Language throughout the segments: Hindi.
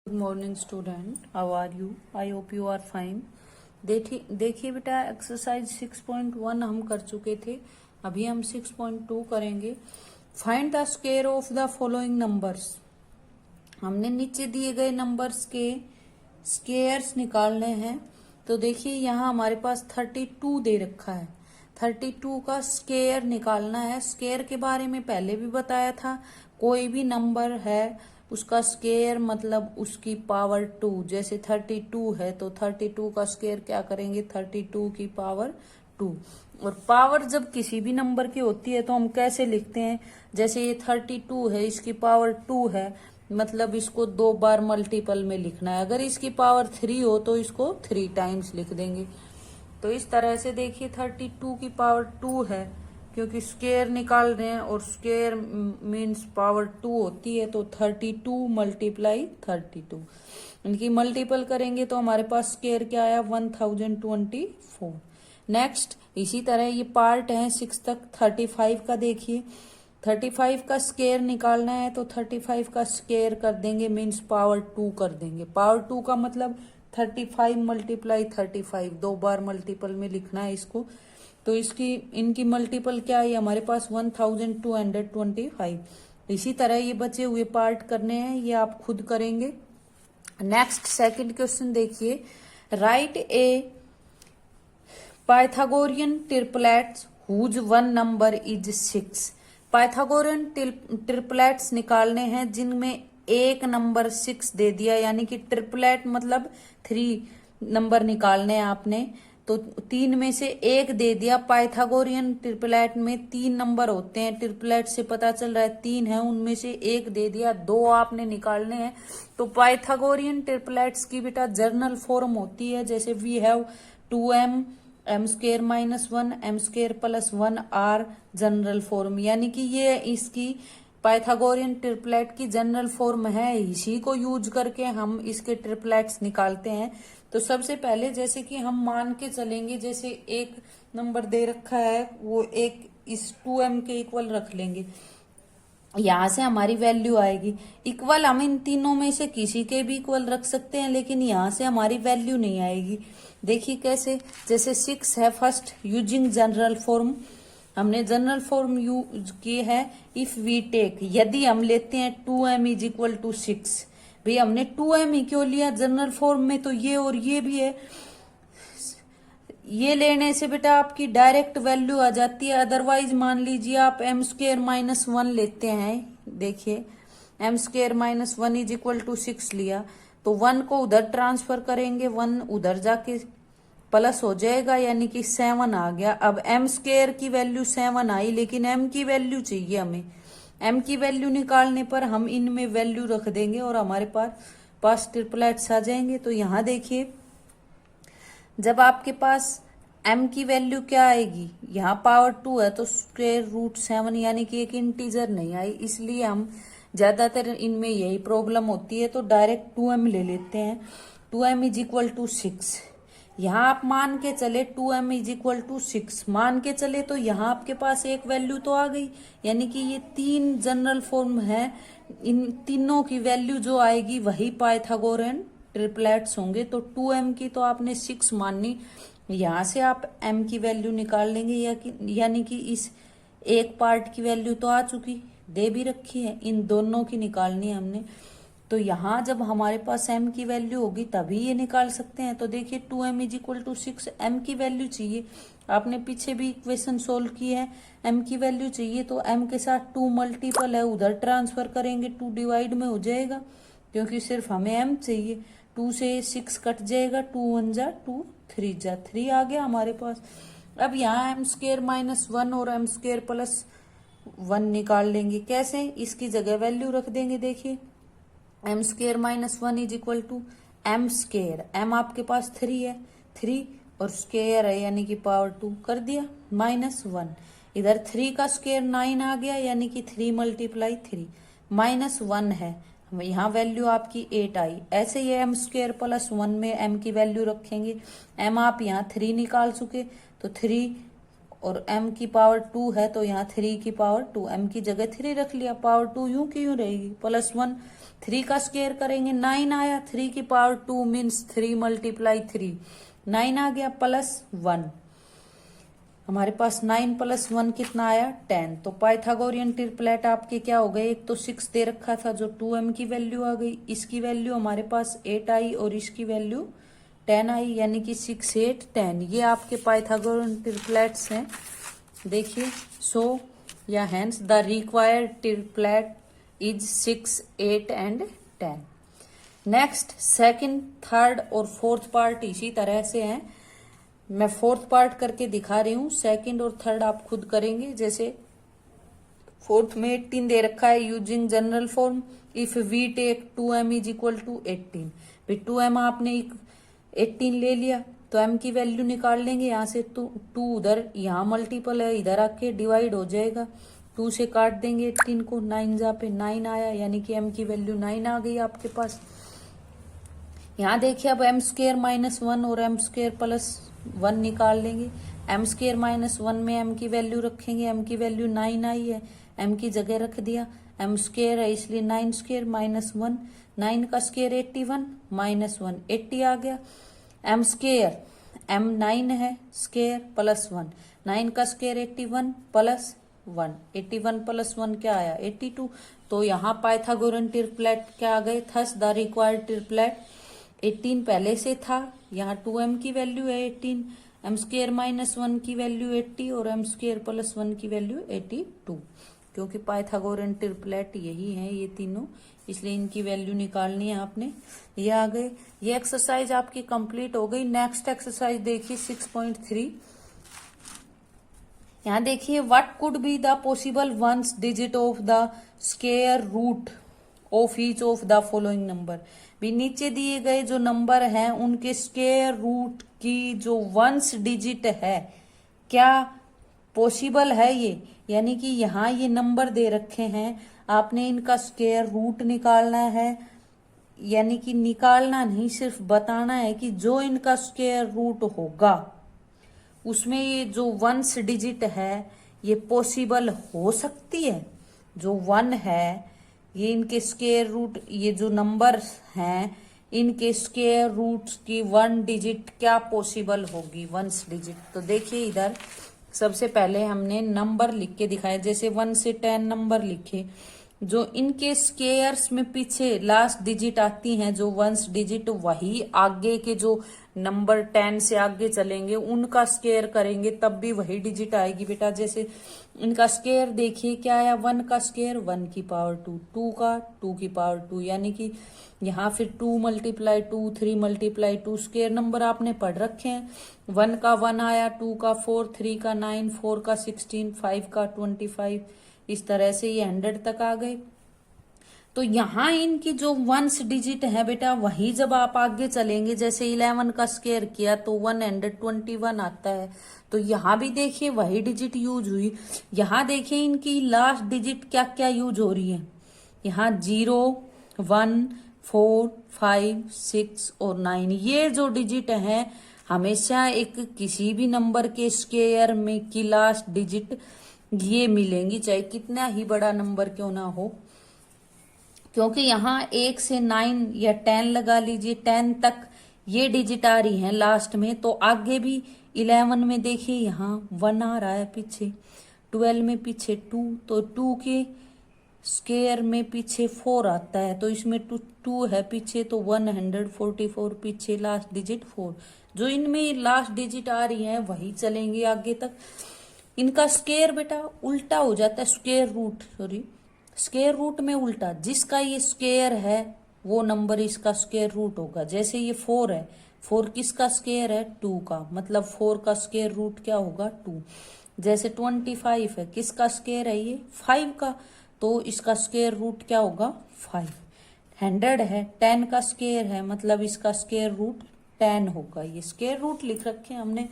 Good morning student, how are you? I hope you are fine. देखिए बेटा, एक्सरसाइज 6.1 हम कर चुके थे, अभी हम 6.2 करेंगे। Find the square of the following numbers. हमने नीचे दिए गए नंबर्स के स्क्वायर्स निकालने हैं। तो देखिए यहाँ हमारे पास 32 दे रखा है, 32 का स्क्वायर निकालना है। स्क्वायर के बारे में पहले भी बताया था, कोई भी नंबर है उसका स्क्वायर मतलब उसकी पावर 2। जैसे 32 है तो 32 का स्क्वायर क्या करेंगे, 32 की पावर 2। और पावर जब किसी भी नंबर की होती है तो हम कैसे लिखते हैं, जैसे ये 32 है, इसकी पावर 2 है, मतलब इसको 2 बार मल्टीपल में लिखना है। अगर इसकी पावर 3 हो तो इसको 3 टाइम्स लिख देंगे। तो इस तरह से देखिए 32 की पावर 2 है, क्योंकि स्क्वायर निकाल रहे हैं और स्क्वायर मीन्स पावर 2 होती है। तो 32 मल्टीप्लाई 32, इनकी मल्टीपल करेंगे तो हमारे पास स्क्वायर क्या आया, 1024। नेक्स्ट इसी तरह ये पार्ट है 6 तक। 35 का देखिए, 35 का स्क्वायर निकालना है तो 35 का स्क्वायर कर देंगे, मीन्स पावर 2 कर देंगे। पावर 2 का मतलब 35 मल्टीप्लाई 35, 2 बार मल्टीपल में लिखना है इसको। तो इसकी इनकी मल्टीपल क्या है हमारे पास, 1225। इसी तरह ये बचे हुए पार्ट करने हैं, ये आप खुद करेंगे। नेक्स्ट सेकंड क्वेश्चन देखिए, write a Pythagorean triplets whose one number is 6। Pythagorean triplets निकालने हैं जिनमें एक नंबर 6 दे दिया, यानी कि ट्रिपलेट मतलब 3 नंबर निकालने हैं आपने। तो 3 में से एक दे दिया। पाइथागोरियन ट्रिपलेट में 3 नंबर होते हैं, ट्रिपलेट से पता चल रहा है 3 है, उनमें से एक दे दिया, 2 आपने निकालने हैं। तो पाइथागोरियन ट्रिपलेट्स की बेटा जर्नल फॉर्म होती है, जैसे we have 2m m square minus 1 m square plus 1 are general form, यानी कि ये इसकी पाइथागोरियन ट्रिपलेट की जनरल फॉर्म है। इसी को यूज करके हम इसके ट्रिपलेट्स निकालते हैं। तो सबसे पहले जैसे कि हम मान के चलेंगे, जैसे एक नंबर दे रखा है वो एक इस 2m के इक्वल रख लेंगे, यहां से हमारी वैल्यू आएगी इक्वल। हम इन तीनों में से किसी के भी इक्वल रख सकते हैं, लेकिन यहां से हमारी वैल्यू नहीं आएगी। देखिए कैसे, जैसे 6 है, फर्स्ट यूजिंग जनरल फॉर्म, हमने जनरल फॉर्म यूज की है। इफ वी टेक, यदि हम लेते हैं 2m इज इक्वल टू 6, भाई हमने 2m ही क्यों लिया जनरल फॉर्म में, तो ये और ये भी है, ये लेने से बेटा आपकी डायरेक्ट वैल्यू आ जाती है। अदरवाइज मान लीजिए आप m स्क्वेयर माइनस 1 लेते हैं, देखिए m square minus 1 is equal to 6 लिया, तो 1 को उधर ट्रांसफर करेंगे, 1 उधर जाके प्लस हो जाएगा, यानी कि 7 आ गया। अब m स्क्वेयर की वैल्यू 7 आई, लेकिन m की वैल्यू चाहिए हमें। m की वैल्यू निकालने पर हम इनमें वैल्यू रख देंगे और हमारे पास ट्रिपलेट्स आ जाएंगे। तो यहाँ देखिए, जब आपके पास m की वैल्यू क्या आएगी, यहाँ पावर 2 है तो स्क्वायर रूट 7, यानी कि एक इंटीजर नहीं आई, इसलिए हम ज्यादातर इनमें यही प्रॉब्लम होती है। तो डायरेक्ट 2m ले लेते हैं। 2m इज इक्वल टू 6, यहाँ आप मान के चले 2m इज इक्वल टू 6 मान के चले, तो यहाँ आपके पास एक वैल्यू तो आ गई, यानी कि ये 3 जनरल फॉर्म है, इन तीनों की वैल्यू जो आएगी वही पाइथागोरियन ट्रिपलेट्स होंगे। तो 2m की तो आपने 6 माननी, यहाँ से आप m की वैल्यू निकाल लेंगे, यानी कि इस एक पार्ट की वैल्यू तो आ चुकी, दे भी रखी है, इन दोनों की निकालनी है हमने। तो यहाँ जब हमारे पास m की वैल्यू होगी तभी ये निकाल सकते हैं। तो देखिए 2m is equal to 6, m की वैल्यू चाहिए, आपने पीछे भी इक्वेशन सोल्व की है, m की वैल्यू चाहिए, तो m के साथ 2 मल्टीपल है, उधर ट्रांसफर करेंगे, 2 डिवाइड में हो जाएगा, क्योंकि सिर्फ हमें m चाहिए। 2 से 6 कट जाएगा, 2 1 जा 2, 3 जा 3 आ गया हमारे पास। अब यहाँ m स्क्वेयर माइनस 1 और m स्क्वेयर प्लस 1 निकाल लेंगे, कैसे, इसकी जगह वैल्यू रख देंगे। देखिए m square minus 1 is equal to m square, m आपके पास 3 है, 3 और स्क्वेयर है, यानी कि पावर 2 कर दिया, माइनस 1, इधर 3 का स्क्वेयर 9 आ गया, यानी कि 3 मल्टीप्लाई 3, माइनस 1 है, यहाँ वैल्यू आपकी 8 आई। ऐसे ही m स्क्वेयर प्लस 1 में m की वैल्यू रखेंगे, m आप यहाँ 3 निकाल चुके, तो 3 और m की पावर 2 है तो यहाँ 3 की पावर 2, m की जगह 3 रख लिया, पावर 2 यूं की यूं रहेगी, +1 3 का स्क्वायर करेंगे 9 आया, 3 की पावर 2 मीन्स 3 × 3 9 आ गया, +1 हमारे पास 9 + 1 कितना आया 10। तो पाइथागोरियन ट्रिपलेट आपके क्या हो गए, एक तो 6 दे रखा था जो 2m की वैल्यू आ गई, इसकी वैल्यू हमारे पास 8 आई और इसकी वैल्यू 10 आई, यानी कि 6 8 10 ये आपके पाइथागोरियन ट्रिपलेट्स हैं। देखिए सो या hence the required triplet is 6 8 and 10। Next second third और फोर्थ पार्ट इसी तरह से हैं, मैं फोर्थ पार्ट करके दिखा रही हूँ, सेकंड और थर्ड आप खुद करेंगे। जैसे फोर्थ में 18 दे रखा है, using general form if we take 2m is equal to 18, भाई 2m आपने 18 ले लिया तो m की वैल्यू निकाल लेंगे, यहाँ से 2 उधर यहाँ मल्टीपल है, इधर आके डिवाइड हो जाएगा, 2 से काट देंगे 18 को, 9 जा पे 9 आया, यानी कि m की वैल्यू 9 आ गई आपके पास। यहाँ देखिए अब m² - 1 और m² + 1 निकाल लेंगे, m² - 1 में m की वैल्यू रखेंगे, m की वैल्यू 9 आई है, m की जगह रख दिया, m² है इसलिए 9² - 1, 9 का स्क्वायर 81 - 1 80 आ गया, m² m 9 है स्क्वायर +1, 9 का स्क्वायर 81 + 1, 81 + 1 क्या आया 82। तो यहाँ पाइथागोरियन ट्रिपलेट क्या आ गए, थस द रिक्वायर्ड ट्रिपलेट 18 पहले से था, यहाँ 2m की वैल्यू है 18, m² - 1 की वैल्यू 80 और m² + 1 की वैल्यू 82, क्योंकि पाइथागोरियन ट्रिपलेट यही है ये तीनों, इसलिए इनकी वैल्यू निकालनी है आपने। ये आ गए, ये एक्सरसाइज आपकी कंप्लीट हो गई। नेक्स्ट एक्सरसाइज देखिए 6.3, यहाँ देखिए what could be the possible ones digit of the square root of each of the following number, भी नीचे दिए गए जो नंबर हैं उनके स्क्वायर रूट की जो वंस डिजिट है क्या पॉसिबल है ये, यानी कि यहाँ ये नंबर दे रखे हैं, आपने इनका स्क्वायर रूट निकालना है, यानी कि निकालना नहीं सिर्फ बताना है कि जो इनका स्क्वायर रूट होगा उसमें ये जो वंस डिजिट है ये पॉसिबल हो सकती है, जो 1 है ये इनके स्क्वायर रूट, ये जो नंबर हैं इनके स्क्वायर रूट की 1 डिजिट क्या पॉसिबल होगी, वंस डिजिट। तो देखिए इधर सबसे पहले हमने नंबर लिख के दिखाया, जैसे 1 से 10 नंबर लिखे, जो इनके स्क्वायर्स में पीछे लास्ट डिजिट आती हैं जो वंस डिजिट, वही आगे के जो नंबर 10 से आगे चलेंगे उनका स्क्वायर करेंगे तब भी वही डिजिट आएगी बेटा। जैसे इनका स्क्वायर देखिए क्या आया, 1 का स्क्वायर 1 की पावर 2, 2 का 2 की पावर 2, यानी कि यहाँ फिर 2 × 2 3 × 2 स्क्वायर नंबर आपने पढ़ रखे हैं, 1 का 1 आया, 2 का 4, 3 का 9, 4 का 16, 5 का 25, इस तरह से ये 100 तक आ गए। तो यहाँ इनकी जो वंस डिजिट है बेटा वही जब आप आगे चलेंगे, जैसे 11 का स्क्वायर किया तो 121 आता है, तो यहाँ भी देखिए वही डिजिट यूज हुई। यहाँ देखिए इनकी लास्ट डिजिट क्या क्या यूज हो रही है, यहाँ 0 1 4 5 6 और 9, ये जो डिजिट है हमेशा एक किसी भी नंबर के स्क्वायर में की लास्ट डिजिट ये मिलेंगी, चाहे कितना ही बड़ा नंबर क्यों ना हो, क्योंकि यहाँ 1 से 9 या 10 लगा लीजिए, 10 तक ये डिजिट आ रही हैं लास्ट में, तो आगे भी 11 में देखिए यहाँ 1 आ रहा है पीछे, 12 में पीछे 2, तो 2 के स्क्वायर में पीछे 4 आता है, तो इसमें 2 है पीछे, तो 144 पीछे लास्ट डिजिट 4, जो इनमें लास्ट डिजिट आ रही है वही चलेंगे आगे तक। इनका स्क्वायर बेटा उल्टा हो जाता है, स्क्वायर रूट में उल्टा, जिसका ये स्क्वायर है वो नंबर इसका स्क्वायर रूट होगा। जैसे ये 4 है, 4 किसका स्क्वायर है 2 का, मतलब 4 का स्क्वायर रूट क्या होगा 2। जैसे 25 है, किसका स्क्वायर है ये 5 का, तो इसका स्क्वायर रूट क्या होगा 5। 100 है, 10 का स्क्वायर है, मतलब इसका स्क्वायर रूट 10 होगा। ये स्क्वायर रूट लिख रखे हैं हमने।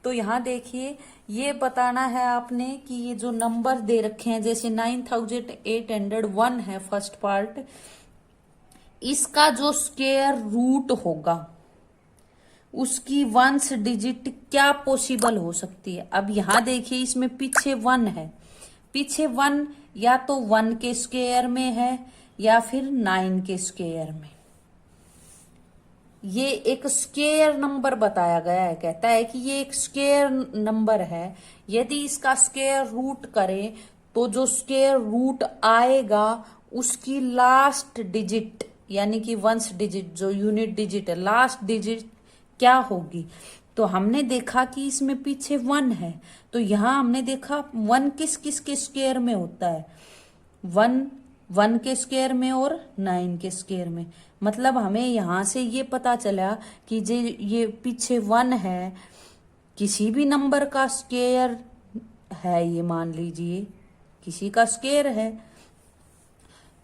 तो यहाँ देखिए ये बताना है आपने कि ये जो नंबर दे रखे हैं, जैसे 9801 है फर्स्ट पार्ट, इसका जो स्क्वायर रूट होगा उसकी वंस डिजिट क्या पॉसिबल हो सकती है। अब यहाँ देखिए इसमें पीछे 1 है, पीछे 1 या तो 1 के स्क्वायर में है या फिर 9 के स्क्वायर में। ये एक स्क्वायर नंबर बताया गया है, कहता है कि ये एक स्क्वायर नंबर है। यदि इसका स्क्वायर रूट करें तो जो स्क्वायर रूट आएगा उसकी लास्ट डिजिट यानी कि वंस डिजिट जो यूनिट डिजिट है लास्ट डिजिट क्या होगी। तो हमने देखा कि इसमें पीछे 1 है, तो यहां हमने देखा 1 किस किस के स्क्वायर में होता है, 1 के स्क्वायर में और 9 के स्क्वायर में। मतलब हमें यहां से ये पता चला कि ये पीछे 1 है, किसी भी नंबर का स्क्वायर है, ये मान लीजिए किसी का स्क्वायर है,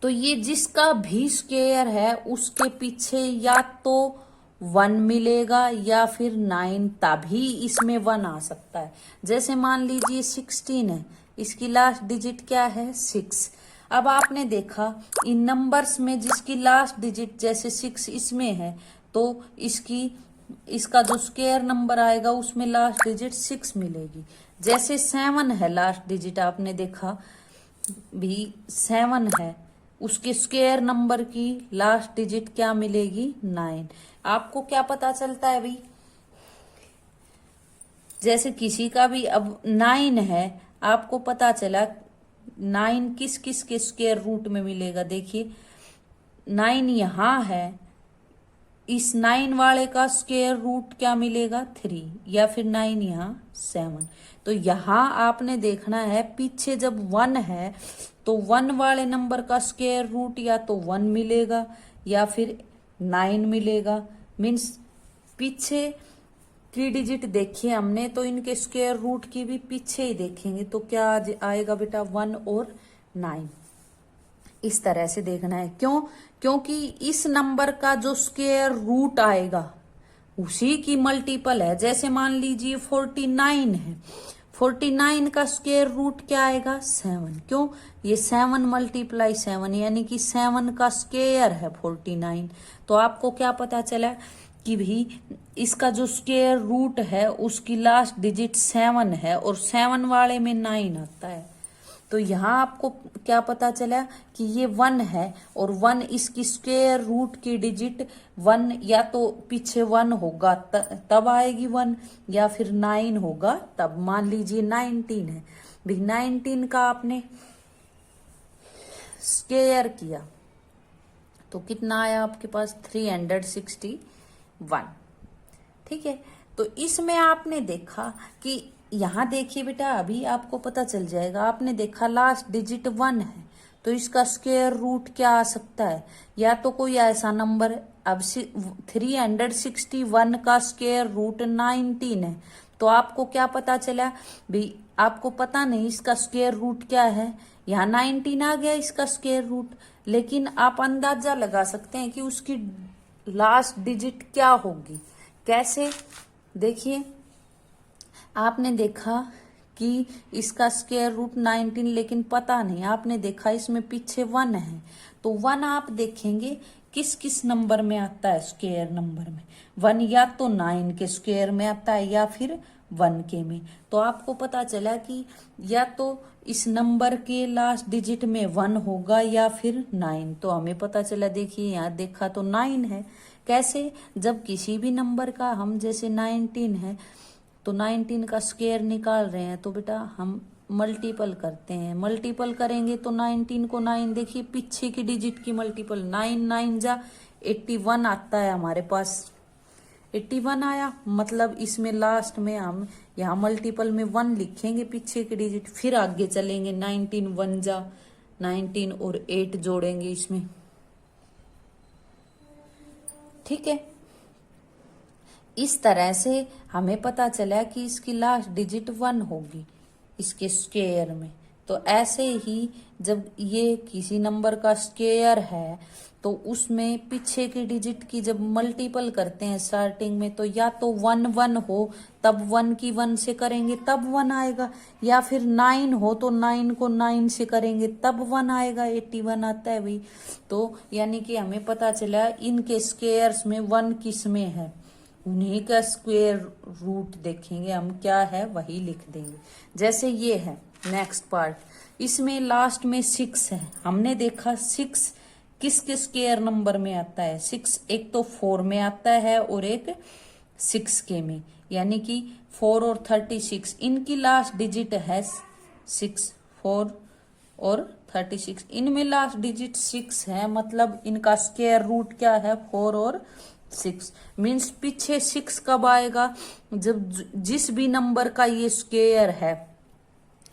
तो ये जिसका भी स्क्वायर है उसके पीछे या तो 1 मिलेगा या फिर 9, तभी इसमें 1 आ सकता है। जैसे मान लीजिए 16 है, इसकी लास्ट डिजिट क्या है 6। अब आपने देखा इन नंबर्स में जिसकी लास्ट डिजिट जैसे 6 इसमें है तो इसका जो स्क्वायर नंबर आएगा उसमें लास्ट डिजिट 6 मिलेगी। जैसे 7 है लास्ट डिजिट, आपने देखा भी 7 है, उसके स्क्वायर नंबर की लास्ट डिजिट क्या मिलेगी 9। आपको क्या पता चलता है भाई, जैसे किसी का भी अब 9 है, आपको पता चला 9 किस किस के स्क्वायर रूट में मिलेगा। देखिए 9 यहां है, इस 9 वाले का स्क्वायर रूट क्या मिलेगा 3 या फिर 9 यहाँ 7। तो यहां आपने देखना है पीछे जब 1 है तो 1 वाले नंबर का स्क्वायर रूट या तो 1 मिलेगा या फिर 9 मिलेगा। मीन्स पीछे की डिजिट देखिए हमने तो इनके स्क्वायर रूट की भी पीछे ही देखेंगे तो क्या आएगा बेटा 1 और 9। इस तरह से देखना है, क्योंकि इस नंबर का जो स्क्वायर रूट आएगा उसी की मल्टीपल है। जैसे मान लीजिए 49 है, 49 का स्क्वायर रूट क्या आएगा 7, क्यों ये 7 मल्टीप्लाई 7 यानी कि 7 का स्क्वायर है 49। तो आपको क्या पता चला कि भी इसका जो स्क्वायर रूट है उसकी लास्ट डिजिट 7 है और 7 वाले में 9 आता है। तो यहाँ आपको क्या पता चला कि ये 1 है और 1 इसकी स्क्वायर रूट की डिजिट 1 या तो पीछे 1 होगा तब आएगी 1 या फिर 9 होगा तब। मान लीजिए 19 है, भी 19 का आपने स्क्वायर किया तो कितना आया आपके पास 361। ठीक है, तो इसमें आपने देखा कि यहाँ देखिए बेटा अभी आपको पता चल जाएगा, आपने देखा लास्ट डिजिट 1 है तो इसका स्क्वायर रूट क्या आ सकता है, या तो कोई ऐसा नंबर। अब 361 का स्क्वायर रूट 19 है तो आपको क्या पता चला भी, आपको पता नहीं इसका स्क्वायर रूट क्या है, यहाँ 19 आ गया इसका स्क्वायर रूट, लेकिन आप अंदाजा लगा सकते हैं कि उसकी लास्ट डिजिट क्या होगी। कैसे, देखिए आपने देखा कि इसका स्क्वायर रूट 19 लेकिन पता नहीं, आपने देखा इसमें पीछे 1 है तो 1 आप देखेंगे किस किस नंबर में आता है स्क्वायर नंबर में। 1 या तो 9 के स्क्वायर में आता है या फिर 1 के में। तो आपको पता चला कि या तो इस नंबर के लास्ट डिजिट में 1 होगा या फिर 9। तो हमें पता चला, देखिए यहाँ देखा तो 9 है। कैसे, जब किसी भी नंबर का हम जैसे 19 है तो 19 का स्क्वायर निकाल रहे हैं तो बेटा हम मल्टीपल करते हैं, मल्टीपल करेंगे तो 19 को 9, देखिए पीछे की डिजिट की मल्टीपल 9 9 जा 81 आता है हमारे पास, 81 आया। मतलब इसमें लास्ट में हम यहाँ मल्टीपल में 1 लिखेंगे पीछे की डिजिट, फिर आगे चलेंगे 19 1 जा 19 और 8 जोड़ेंगे इसमें। ठीक है, इस तरह से हमें पता चला कि इसकी लास्ट डिजिट 1 होगी इसके स्क्वायर में। तो ऐसे ही जब ये किसी नंबर का स्क्वायर है तो उसमें पीछे की डिजिट की जब मल्टीपल करते हैं स्टार्टिंग में तो या तो 1 1 हो तब 1 की 1 से करेंगे तब 1 आएगा, या फिर 9 हो तो 9 को 9 से करेंगे तब 1 आएगा, 81 आता है भाई। तो यानी कि हमें पता चला इनके स्क्वायर्स में 1 किस में है, उन्हीं का स्क्वायर रूट देखेंगे हम, क्या है वही लिख देंगे। जैसे ये है नेक्स्ट पार्ट, इसमें लास्ट में 6 है। हमने देखा 6 किसके स्क्वायर नंबर में आता है? 6 एक तो 4 में आता है और एक 6 के में, यानी कि 4 और 36 इनकी लास्ट डिजिट है 6। 4 और 36 इनमें लास्ट डिजिट 6 है, मतलब इनका स्क्वायर रूट क्या है? 4 और 6। मीन्स पीछे 6 कब आएगा? जब जिस भी नंबर का ये स्क्वायर है,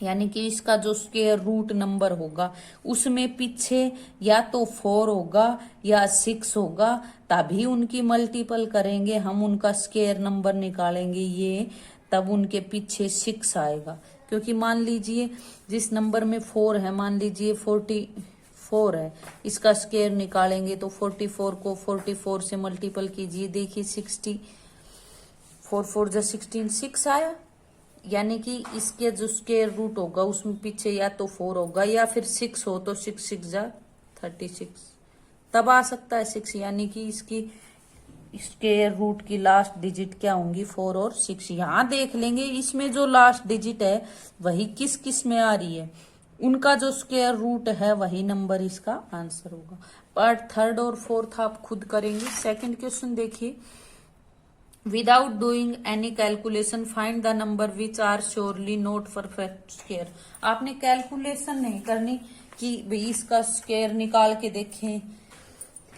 यानी कि इसका जो स्क्वायर रूट नंबर होगा उसमें पीछे या तो 4 होगा या 6 होगा, तभी उनकी मल्टीपल करेंगे हम, उनका स्क्वायर नंबर निकालेंगे ये, तब उनके पीछे 6 आएगा। क्योंकि मान लीजिए जिस नंबर में 4 है, मान लीजिए 44 है, इसका स्क्वायर निकालेंगे तो 44 को 44 से मल्टीपल कीजिए, देखिए 60, 4 4 जा 16, 6 आया। यानी कि इसके जो स्क्वायर रूट होगा उसमें पीछे या तो 4 होगा या फिर 6 हो, तो 6 6 जा 36, तब आ सकता है 6। यानी कि इसकी स्क्वायर रूट की लास्ट डिजिट क्या होंगी? 4 और 6। यहां देख लेंगे इसमें जो लास्ट डिजिट है वही किस किस में आ रही है, उनका जो स्क्वायर रूट है वही नंबर इसका आंसर होगा। पार्ट 3rd और 4th आप खुद करेंगे। सेकंड क्वेश्चन देखिए, without doing any calculation find the number which are surely not perfect square. आपने कैलकुलेशन नहीं करनी कि भाई इसका स्क्वायर निकाल के देखें,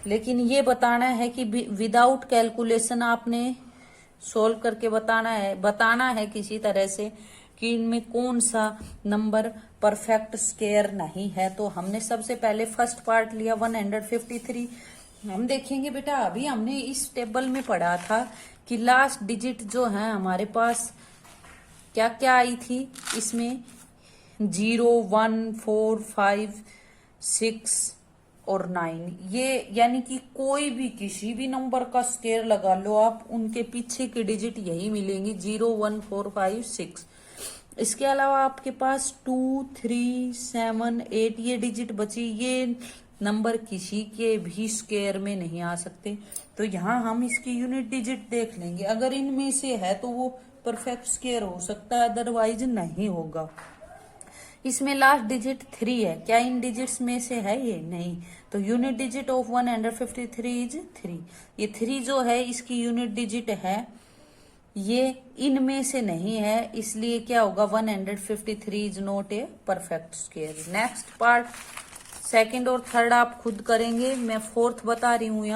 लेकिन ये बताना है कि विदाउट कैलकुलेशन आपने सोल्व करके बताना है किसी तरह से कि इनमें कौन सा नंबर परफेक्ट स्क्वायर नहीं है। तो हमने सबसे पहले फर्स्ट पार्ट लिया 153। हम देखेंगे बेटा, अभी हमने इस टेबल में पढ़ा था कि लास्ट डिजिट जो है हमारे पास क्या क्या आई थी, इसमें 0 1 4 5 6 और 9, ये यानी कि कोई भी किसी भी नंबर का स्क्वायर लगा लो आप, उनके पीछे की डिजिट यही मिलेंगी 0 1 4 5 6। इसके अलावा आपके पास 2 3 7 8 ये डिजिट बची, ये नंबर किसी के भी स्क्वायर में नहीं आ सकते। तो यहाँ हम इसकी यूनिट डिजिट देख लेंगे, अगर इनमें से है तो वो परफेक्ट स्क्वायर हो सकता है, अदरवाइज नहीं होगा। इसमें लास्ट डिजिट 3 है, क्या इन डिजिट्स में से है? ये नहीं। तो यूनिट डिजिट ऑफ 153 इज 3। ये 3 जो है इसकी यूनिट डिजिट है, ये इनमें से नहीं है, इसलिए क्या होगा? 153 is not a perfect square. Next part second और थर्ड आप खुद करेंगे, मैं 4th बता रही हूँ।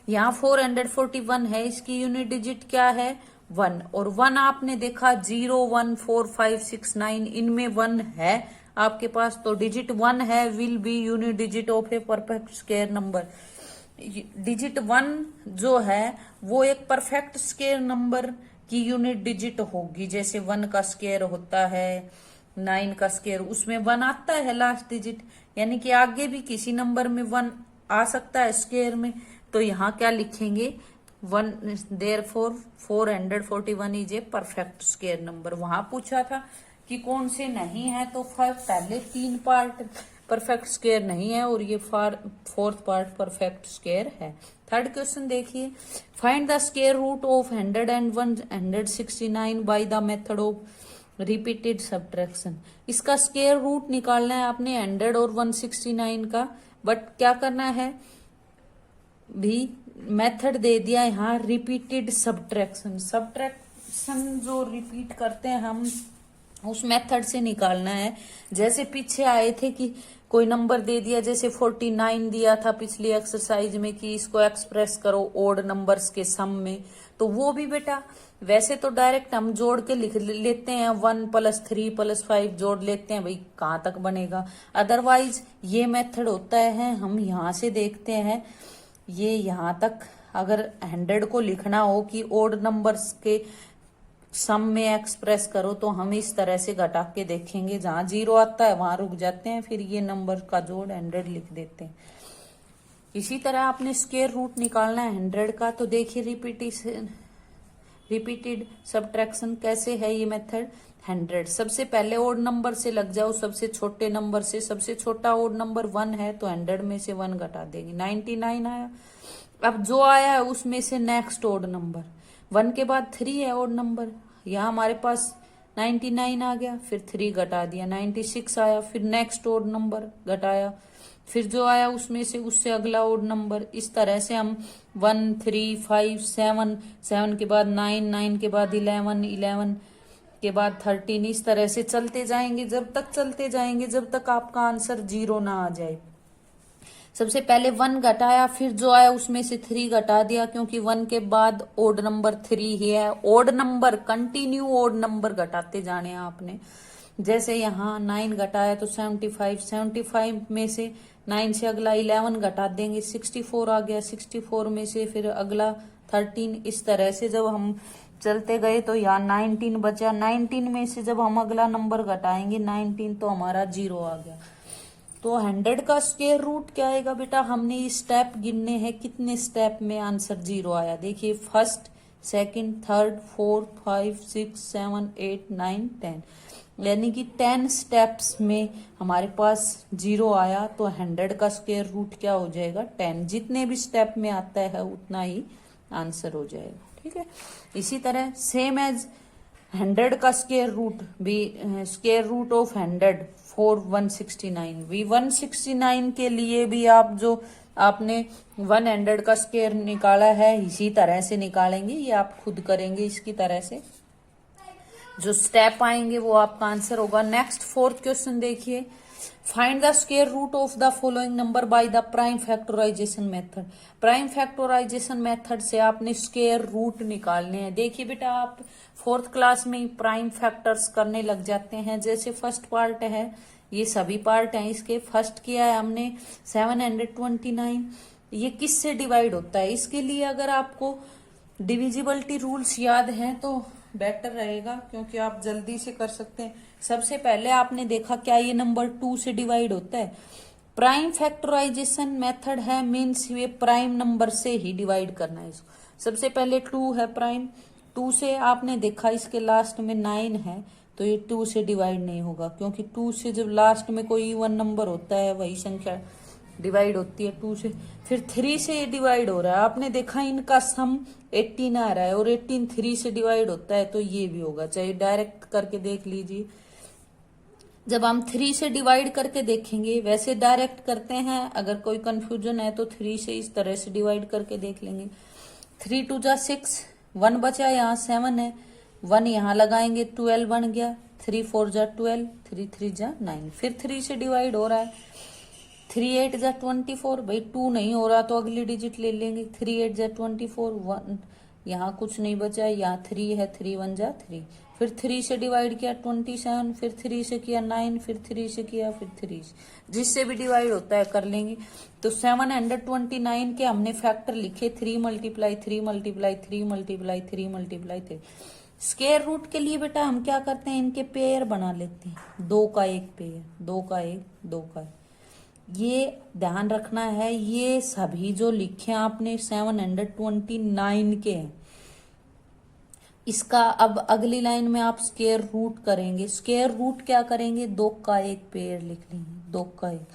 यहाँ 441 है, इसकी यूनिट डिजिट क्या है? 1। और 1 आपने देखा 0 1 4 5 6 9 इनमें 1 है आपके पास, तो डिजिट 1 है, will be unit digit of a perfect square number. Digit 1 जो है वो एक परफेक्ट स्क्वायर नंबर की यूनिट डिजिट होगी। जैसे 1 का स्क्वायर होता है 9 का स्क्वायर, उसमें 1 आता है लास्ट डिजिट, यानी कि आगे भी किसी नंबर में 1 आ सकता है स्क्वायर में। तो यहाँ क्या लिखेंगे? 1 therefore 441 is a perfect square number. वहां पूछा था कि कौन से नहीं है, तो पहले 3 पार्ट परफेक्ट स्क्वायर नहीं है और ये 4th पार्ट परफेक्ट स्क्वायर है। थर्ड क्वेश्चन देखिए, find the square root of 100 and 169 by the method of repeated subtraction. इसका स्क्वायर रूट निकालना है आपने 100 और 169 का, बट क्या करना है भी, मेथड दे दिया यहाँ रिपीटेड सब्ट्रैक्शन। सब्ट्रैक्शन जो रिपीट करते हैं हम, उस मेथड से निकालना है। जैसे पीछे आए थे कि कोई नंबर दे दिया, जैसे 49 दिया था पिछली एक्सरसाइज में कि इसको एक्सप्रेस करो ओड नंबर्स के सम में, तो वो भी बेटा वैसे तो डायरेक्ट हम जोड़ के लिख लेते हैं, 1 + 3 + 5 जोड़ लेते हैं, भाई कहाँ तक बनेगा। अदरवाइज ये मेथड होता है, हम यहाँ से देखते हैं, ये यहाँ तक अगर 100 को लिखना हो कि ओड नंबर्स के सम में एक्सप्रेस करो, तो हम इस तरह से घटा के देखेंगे, जहां 0 आता है वहां रुक जाते हैं, फिर ये नंबर का जोड़ 100 लिख देते हैं। इसी तरह आपने स्क्वायर रूट निकालना है 100 का, तो देखिए रिपीटेड सब्ट्रैक्शन कैसे है ये मेथड। 100 सबसे पहले ओड नंबर से लग जाओ, सबसे छोटे नंबर से। सबसे छोटा ओड नंबर 1 है, तो 100 में से 1 घटा देंगे, 99 आया। अब जो आया है उसमें से नेक्स्ट ओड नंबर, 1 के बाद 3 है ओड नंबर, यहाँ हमारे पास 99 आ गया, फिर 3 घटा दिया 96 आया, फिर नेक्स्ट ओड नंबर घटाया, फिर जो आया उसमें से उससे अगला ओड नंबर। इस तरह से हम 1 3 5 7, 7 के बाद 9, 9 के बाद 11, 11 के बाद 13, इस तरह से चलते जाएंगे, जब तक चलते जाएंगे जब तक आपका आंसर 0 ना आ जाए। सबसे पहले 1 घटाया, फिर जो आया उसमें से 3 घटा दिया, क्योंकि 1 के बाद ओड नंबर 3 ही है। Odd number continue odd number घटाते जाने हैं आपने। जैसे यहाँ 9 घटाया तो 75, 75 में से 9 से अगला 11 घटा देंगे, 64 आ गया, 64 में से फिर अगला 13। इस तरह से जब हम चलते गए तो यहाँ 19 बचा, 19 में से जब हम अगला नंबर घटाएंगे 19 तो हमारा 0 आ गया। तो 100 का स्क्वायर रूट क्या आएगा बेटा, हमने स्टेप गिनने हैं, कितने स्टेप में आंसर 0 आया। देखिए फर्स्ट, सेकंड, थर्ड, 4, 5, 6, 7, 8, 9, 10, यानी कि 10 स्टेप्स में हमारे पास 0 आया। तो 100 का स्क्वायर रूट क्या हो जाएगा, 10। जितने भी स्टेप में आता है उतना ही आंसर हो जाएगा। ठीक है, इसी तरह सेम एज 100 का स्क्वायर रूट भी, स्क्वायर रूट ऑफ 100 4 169 भी 169 के लिए भी आप जो आपने 100 का स्क्वायर निकाला है इसी तरह से निकालेंगे, ये आप खुद करेंगे इसकी तरह से। जो स्टेप आएंगे वो आपका आंसर होगा। नेक्स्ट 4th क्वेश्चन देखिए, find the square root of the following number by the prime factorization method. Prime factorization method से आपने स्क्वायर रूट निकालने हैं। देखिए बेटा, आप 4th क्लास में ही प्राइम फैक्टर्स करने लग जाते हैं। जैसे फर्स्ट पार्ट है, ये सभी पार्ट हैं इसके। फर्स्ट किया है हमने 729, ये किस से डिवाइड होता है, इसके लिए अगर आपको डिविजिबिलिटी रूल्स याद हैं तो बेटर रहेगा, क्योंकि आप जल्दी से कर सकते हैं। सबसे पहले आपने देखा क्या ये नंबर 2 से डिवाइड होता है। प्राइम फैक्टराइजेशन मेथड है, मीन्स ये प्राइम नंबर से ही डिवाइड करना है इसको। सबसे पहले 2 है प्राइम, 2 से आपने देखा इसके लास्ट में 9 है, तो ये 2 से डिवाइड नहीं होगा, क्योंकि 2 से जब लास्ट में कोई इवन नंबर होता है वही संख्या डिवाइड होती है 2 से। फिर 3 से ये डिवाइड हो रहा है, आपने देखा इनका सम 18 आ रहा है और 18 3 से डिवाइड होता है, तो ये भी होगा। चाहे डायरेक्ट करके देख लीजिए, जब हम 3 से डिवाइड करके देखेंगे, वैसे डायरेक्ट करते हैं, अगर कोई कंफ्यूजन है तो 3 से इस तरह से डिवाइड करके देख लेंगे। 3 2 जा 6, 1 बचा, यहाँ 7 है, 1 यहाँ लगाएंगे, 12 बन गया। 3 4 जा 12, 3 3 जा 9, फिर 3 से डिवाइड हो रहा है। 3 8 जा 24, भाई 2 नहीं हो रहा तो अगली डिजिट ले लेंगे। 3 8 जा 24, 1 यहाँ कुछ नहीं बचा, यहाँ 3 है, 3 1 जा 3, फिर 3 से डिवाइड किया 27, फिर 3 से किया 9, फिर 3 से किया, फिर 3 से, जिससे भी डिवाइड होता है कर लेंगे। तो 729 के हमने फैक्टर लिखे, 3 multiply 3 multiply 3 multiply 3 multiply 3। Square root के लिए बेटा हम क्या करते हैं, इनके पेयर बना लेते हैं, 2 का 1 पेयर, 2 का 1, 2 का 1। ये ध्यान रखना है, ये सभी जो लिखे आपने 729 के हैं। इसका अब अगली लाइन में आप स्क्वायर रूट करेंगे। स्क्वायर रूट क्या करेंगे, 2 का 1 पेयर लिख लेंगे, 2 का 1,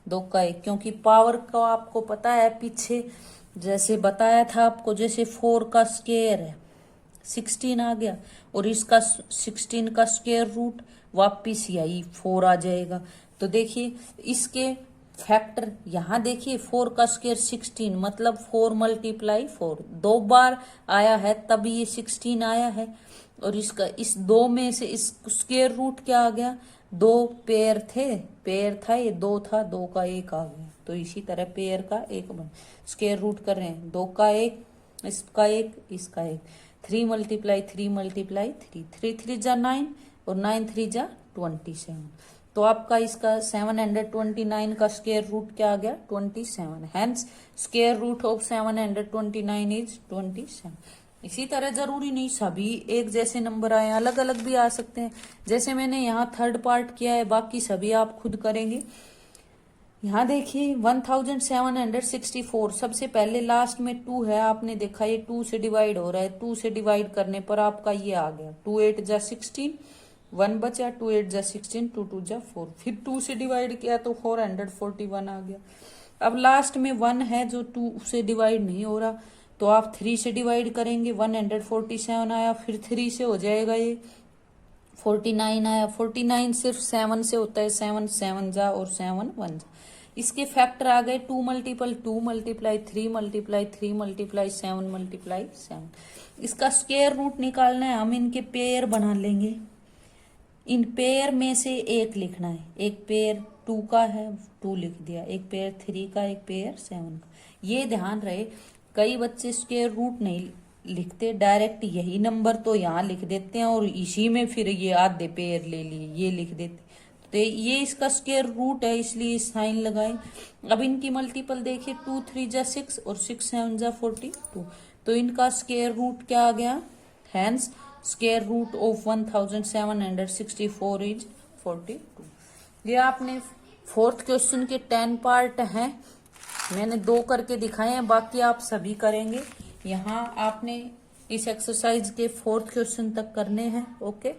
2 का 1, क्योंकि पावर का आपको पता है, पीछे जैसे बताया था आपको, जैसे 4 का स्क्वायर है 16 आ गया, और इसका 16 का स्क्वायर रूट वापिस यही 4 आ जाएगा। तो देखिए इसके फैक्टर यहाँ देखिए, 4 का स्क्वायर 16, मतलब 4 मल्टीप्लाई 4, 2 बार आया है तब ये 16 आया है। और इसका इस 2 में से इस स्क्वायर रूट क्या आ गया, 2 पेयर थे, पेयर था ये 2 था, 2 का 1 आ गया। तो इसी तरह पेयर का 1 बन, स्क्वायर रूट कर रहे हैं, 2 का 1, इसका 1, इसका 1, 3 मल्टीप्लाई 3 मल्टीप्लाई 3, 3 3 जा 9 और 9 3 जा 27। तो आपका इसका 729 का स्क्वायर रूट क्या आ गया, 27। Hence square root of 729 is 27। इसी तरह जरूरी नहीं सभी एक जैसे नंबर आए, अलग अलग भी आ सकते हैं। जैसे मैंने यहाँ 3rd पार्ट किया है, बाकी सभी आप खुद करेंगे। यहाँ देखिए 1764, सबसे पहले लास्ट में 2 है, आपने देखा ये 2 से डिवाइड हो रहा है, 2 से डिवाइड करने पर आपका ये आ गया, 2 8 जा 16, 1 बचा, 2 8 जा 16, 2 2 जा 4, फिर 2 से डिवाइड किया तो 441 आ गया। अब लास्ट में 1 है जो 2 से डिवाइड नहीं हो रहा, तो तो आप 3 से डिवाइड करेंगे, 147 आया, फिर 3 से हो जाएगा ये 49 आया, 49 सिर्फ 7 से होता है, 7 7 जा और 7 1 जा। इसके फैक्टर आ गए 2 multiple 2 multiply 3 multiply 3 multiply 7 multiply 7। इसका स्क्वायर रूट निकालना है, हम इनके पेयर बना लेंगे। इन पेयर में से एक लिखना है, एक पेयर 2 का है 2 लिख दिया, एक पेयर 3 का, एक पेयर 7 का। ये ध्यान रहे कई बच्चे स्क्वायर रूट नहीं लिखते, डायरेक्ट यही नंबर तो यहाँ लिख देते हैं और इसी में फिर ये आधे पेयर ले लिए ये लिख देते, तो ये इसका स्क्वायर रूट है इसलिए साइन लगाए। अब इनकी मल्टीपल देखिए 2 3 जा 6 और 6 7 जा 42, तो इनका स्क्वायर रूट क्या आ गया, hence square root of 1764 is 42। ये आपने फोर्थ क्वेश्चन के 10 पार्ट हैं, मैंने 2 करके दिखाए हैं, बाकी आप सभी करेंगे। यहाँ आपने इस एक्सरसाइज के 4th क्वेश्चन तक करने हैं। ओके।